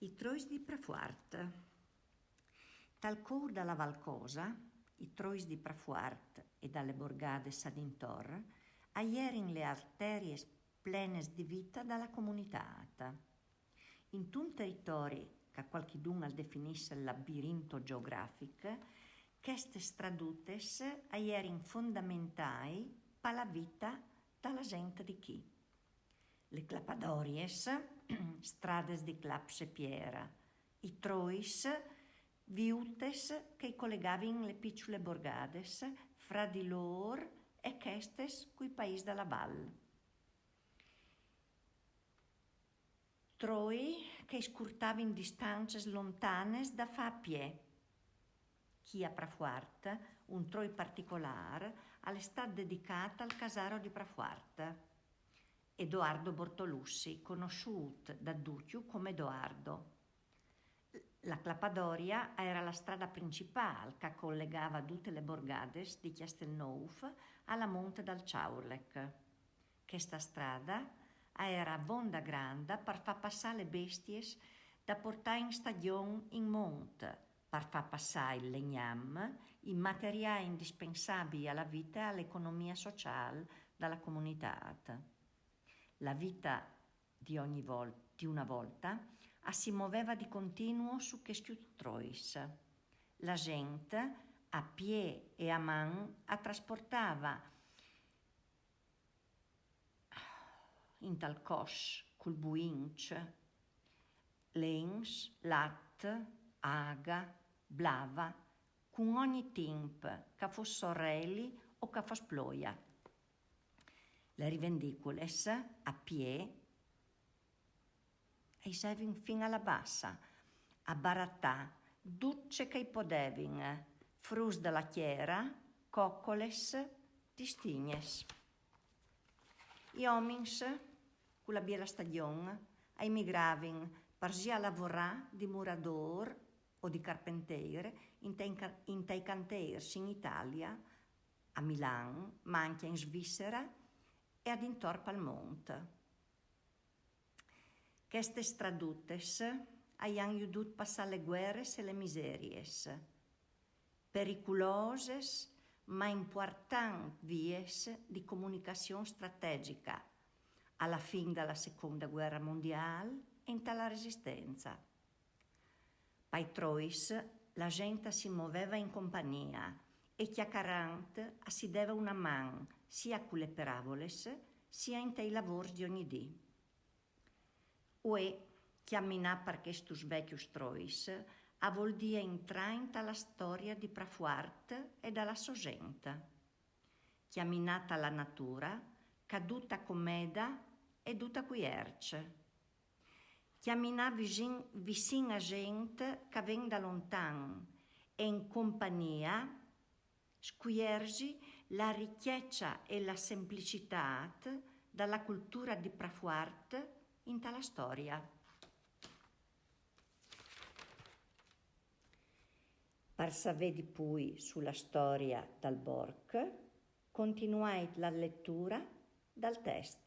I Trois di Prafuart. Tal cou dalla Valcosa, i Trois di Prafuart e dalle borgades ad intor, aierin le arterie plenes di vita dalla comunità. In un territori che qualchidun al definisse il labirinto geografico, queste stradutes aierin fondamentali per la vita dalla gente di chi. Le clapadories, strades di clapse piera, i trois, viutes che collegavin le piccole borgades fra di loro e questes cui paesi dalla val. Troi che scurtavin distanze lontane da fa a piedi. Chi a Prafuart, un troi particolare, all'estate dedicata al casaro di Prafuart. Edoardo Bortolussi, conosciuto da tutti come Edoardo. La Clapadoria era la strada principale che collegava tutte le borgades di Castelnouf alla monte dal Ciaurlec. Questa strada era vonda grande per far passare le bestie da portare in stagione in monte, per far passare il legnam, i materiali indispensabili alla vita e all'economia sociale della comunità. La vita di una volta si muoveva di continuo su questi trois. La gente a piedi e a mano trasportava in tal cos col buinc lens, latte, aga, blava, con ogni tempo che fosse sorrelli o che fosse ploia. Le rivendicules a piedi e sevin fin alla bassa, a barattà, ducce che podevin, frus della chiera, coccoles, distignes. I omins, con la biela stagione, emigravin per sia lavorare di murador o di carpentiere in tei cantieri in Italia, a Milano, ma anche in Svizzera e ad intorno al monte. Queste stradutes han aiutato passare le guerre e le miseries, pericolose ma importanti vie di comunicazione strategica alla fine della seconda guerra mondiale e in tale resistenza. Pai trois la gente si muoveva in compagnia e chiacchierante si dava una mano sia con le paravoles sia in tei lavori di ogni dì. Ue chiamminà per questus vecchius trois vuol dire entrare alla storia di Prafuart e dalla sua gente. Chiamminata alla natura, caduta comeda e tutta quierce. Chiamminà vicin a gente che ven da lontano e in compagnia squiergi la ricchezza e la semplicità dalla cultura di Prafuart in tale storia. Per sapere di più sulla storia dal Borg, continuai la lettura dal testo.